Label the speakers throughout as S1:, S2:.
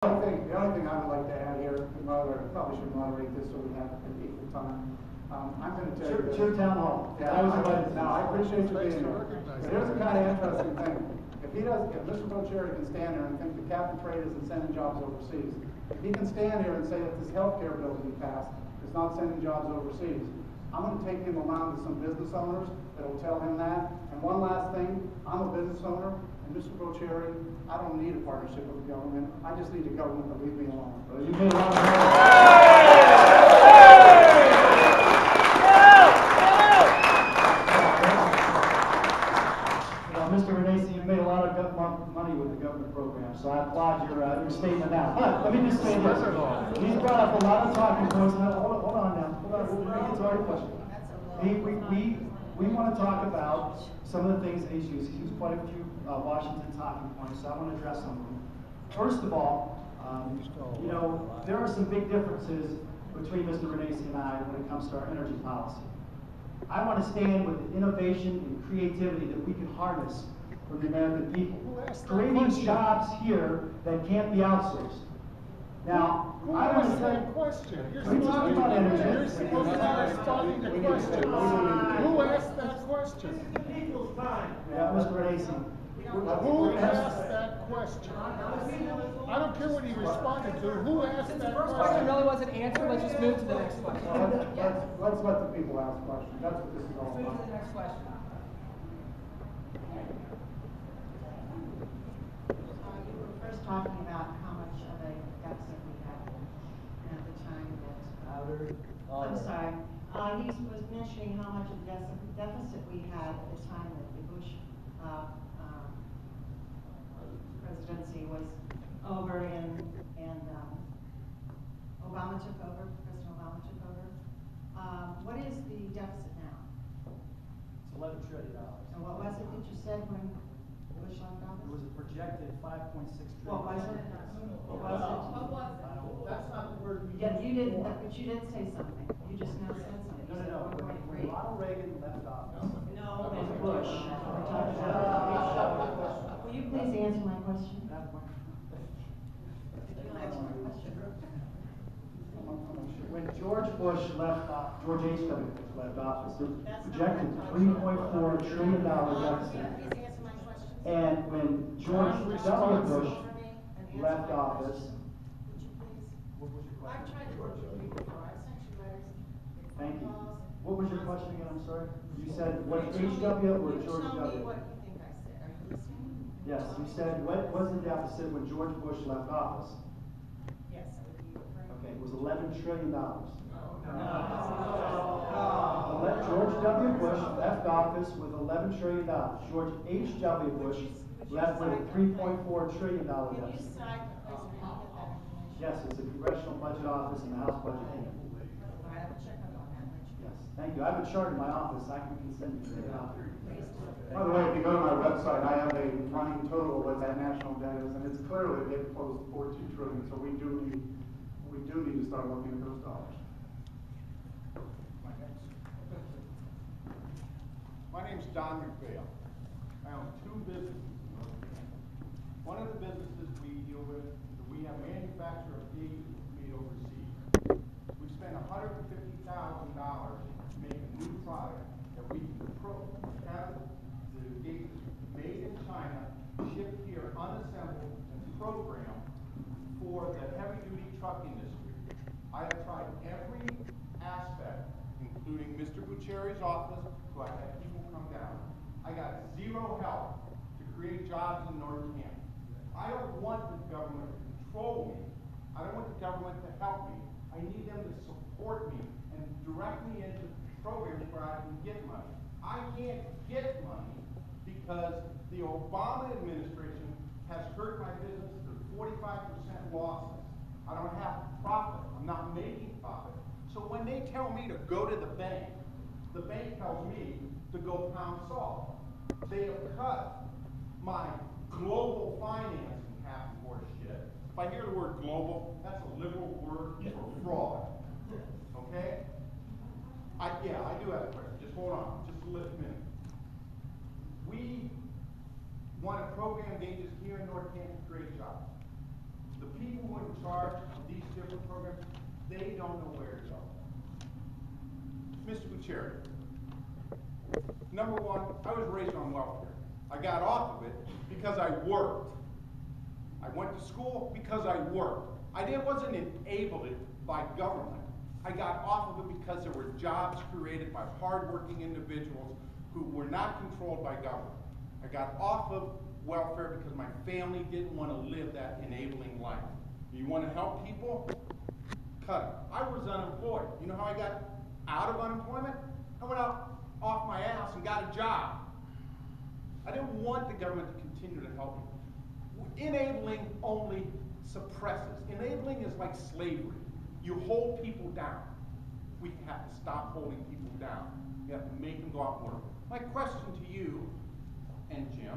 S1: The only thing I would like to add here, the moderator probably should moderate this so we have equal time. I'm going to tell you.
S2: It's your town hall.
S1: Yeah, I appreciate you being here. But here's a kind of interesting thing. If Mr. Boccieri can stand here and think the cap and trade isn't sending jobs overseas, if he can stand here and say that this health care bill that he passed is not sending jobs overseas, I'm going to take him around to some business owners that will tell him that. And one last thing, I'm a business owner, and Mr. Boccieri, I don't need a partnership with the government. I just need a government to leave me alone.
S2: Well, you made a lot of Mr. Renacci, you made a lot of money with the government program, so I applaud your statement now. But let me just say this. He's brought up a lot of talking points. Now, hold on now. Hold on. We'll get to our question. We want to talk about some of the things that he's used. He's used quite a few Washington talking points, so I want to address some of them. First of all, there are some big differences between Mr. Renacci and I when it comes to our energy policy. I want to stand with the innovation and creativity that we can harness for the American people, creating jobs here that can't be outsourced. Now, I want to say, we're talking about energy.
S3: You're supposed to be responding to questions. Who asked that question?
S2: Yeah, Mr. Renacci.
S3: Who asked that question? I don't care what he responded to. Who asked that question?
S4: The first question really wasn't answered. Let's just move to the next question.
S1: Let's let the people ask questions. That's what this is all
S4: Move to
S1: about.
S4: the next question.
S5: You were first talking about how much of a deficit we had at the time that, I'm sorry, he was mentioning how much of a deficit we had at the time that the Bush presidency was over and Obama took over, President Obama took over. What is the deficit now?
S2: It's $11 trillion.
S5: And what was it that you said when Bush left office?
S2: It was a projected $5.6 trillion.
S5: What was it? What was it?
S3: That's not the word we
S5: Yeah, you didn't, but you did say something. You just now said something. You said
S2: No.
S5: 1.3.
S2: Ronald Reagan left office.
S5: No, and Bush. We're talking about. Will you please answer my question?
S2: When George Bush left office, George H.W. Bush left office, it was projected $3.4 trillion deficit.
S5: Please answer my question.
S2: And when George W. Bush left office,
S5: Would you please?
S2: what was your
S5: I've
S2: question?
S5: tried to work with you before. I've sent you letters.
S2: Thank you.
S5: calls.
S2: What was your question again? I'm sorry. You said what H.W. or George
S5: You tell me
S2: W.?
S5: what you think I said. Are you listening?
S2: Yes, you said what was the deficit when George Bush left office?
S5: Yes, I would be referring.
S2: Okay, it was $11 trillion.
S5: No.
S2: George W. Bush left office with $11 trillion. George H.W. Bush left with a $3.4 trillion
S5: Can you
S2: deficit.
S5: cite the place where you get that information?
S2: Yes, it's the Congressional Budget Office and the House Budget Committee.
S5: All right, I will check up on that.
S2: Yes, thank you. I have a chart in my office. I can send you the copy.
S5: Please do.
S1: By the way, if you go to my website, I have a running total of what that national debt is, and it's clearly getting close to 14 trillion. So we do need to start looking at those dollars.
S6: My name's Don McPhail. I own two businesses in North Canton. One of the businesses we deal with, we have manufacture of gates made overseas. We spent $150,000 to make a new product that we can have the gates made in China, shipped here unassembled and programmed for the heavy-duty truck industry. I have tried every aspect, including Mr. Boccieri's office, who I had people come down. I got zero help to create jobs in North Canton. I don't want the government to control me. I don't want the government to help me. I need them to support me and direct me into programs where I can get money. I can't get money because the Obama administration has hurt my business to 45% losses. I don't have profit. I'm not making profit. So when they tell me to go to the bank tells me to go pound salt. They have cut my global financing half and horse shit. If I hear the word global, that's a liberal word for fraud. Okay? I do have a question. Just hold on. Just a little minute. We want to program gauges here in North Canton to create jobs. The people who are in charge of these different programs, they don't know where to go. Mr. Boccieri, number one, I was raised on welfare. I got off of it because I worked. I went to school because I worked. Wasn't enabled by government. I got off of it because there were jobs created by hardworking individuals who were not controlled by government. I got off of welfare because my family didn't want to live that enabling life. You want to help people? Cut it. I was unemployed. You know how I got out of unemployment? I went out off my ass and got a job. I didn't want the government to continue to help me. Enabling only suppresses. Enabling is like slavery. You hold people down. We have to stop holding people down. You have to make them go out and work. My question to you and Jim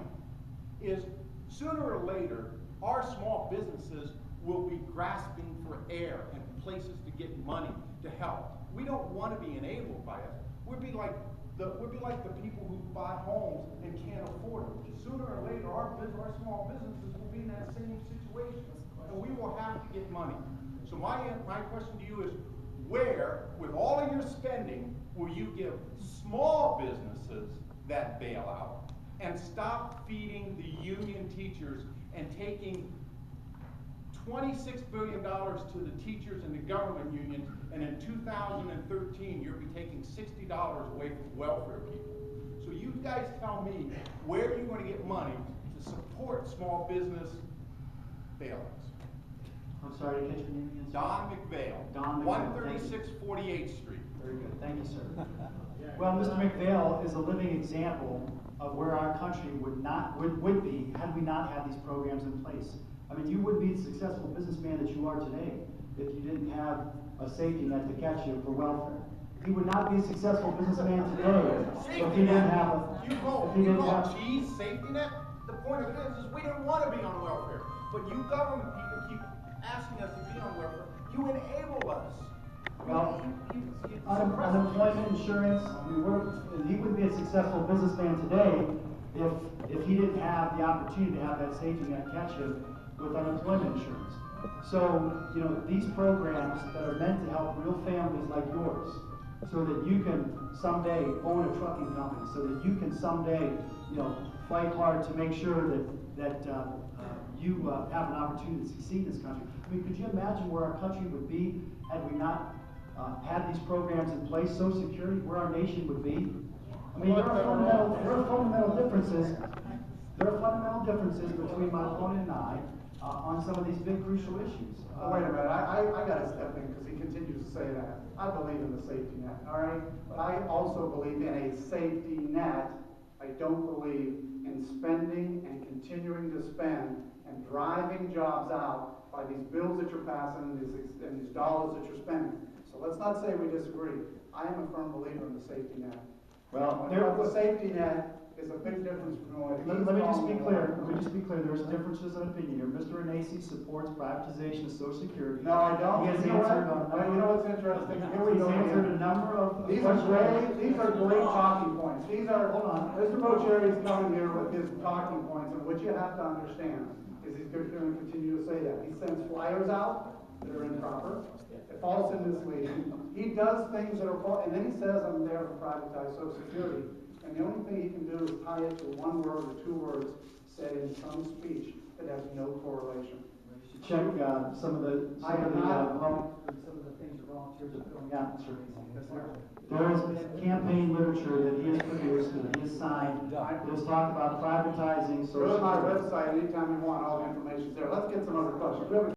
S6: is, sooner or later, our small businesses will be grasping for air and places to get money to help. We don't want to be enabled by us. We'd be like the people who buy homes and can't afford them. Sooner or later, our small businesses will be in that same situation, and we will have to get money. So my question to you is, where, with all of your spending, will you give small businesses that bailout and stop feeding the union teachers and taking $26 billion to the teachers and the government unions, and in 2013 you'll be taking $60 away from welfare people. So you guys tell me where you're going to get money to support small business bailouts.
S2: I'm sorry to catch your name again, sir?
S6: Don McVale,
S2: Don McVale,
S6: 136 48th Street.
S2: Very good, thank you, sir. Well, Mr. McVale is a living example of where our country would be had we not had these programs in place. I mean, you wouldn't be the successful businessman that you are today if you didn't have a safety net to catch you for welfare. He would not be a successful businessman today if he didn't have a...
S6: You call cheese safety net? The point of it is we didn't want to be on welfare. But you government people keep asking us to be on welfare. You enable us.
S2: Well, unemployment insurance, I mean, he wouldn't be a successful businessman today if he didn't have the opportunity to have that safety net catch him with unemployment insurance. So, you know, these programs that are meant to help real families like yours, so that you can someday own a trucking company, so that you can someday, you know, fight hard to make sure that you have an opportunity to succeed in this country. I mean, could you imagine where our country would be had we not had these programs in place, so secure, where our nation would be? I mean, there are fundamental differences. There are fundamental differences between my opponent and I on some of these big crucial issues.
S1: Wait a minute, I got to step in because he continues to say that. I believe in the safety net, all right? But I also believe in a safety net. I don't believe in spending and continuing to spend and driving jobs out by these bills that you're passing and these dollars that you're spending. So let's not say we disagree. I am a firm believer in the safety net.
S2: Well,
S1: the safety net is a big difference from what
S2: let me just be clear. Let me just be clear. There's differences of opinion here. Mr. Renacci supports privatization of Social Security.
S1: No, I don't.
S2: He has
S1: You know
S2: answered
S1: you know what's interesting? Here we
S2: He's
S1: go.
S2: answered a number of
S1: These are great talking points. These are,
S2: hold on.
S1: Mr. Boccieri is coming here with his talking points, and what you have to understand is he's going to continue to say that. He sends flyers out that are improper, false and misleading. He does things that are false, and then he says, I'm there to privatize Social Security. And the only thing he can do is tie it to one word or two words said in some speech that has no correlation.
S2: You should check some of the things that volunteers are filling out. There is campaign literature that he has produced, that he has signed, that has talked about privatizing Social
S1: Go to my
S2: Security.
S1: website anytime you want, all the information's there. Let's get some other questions.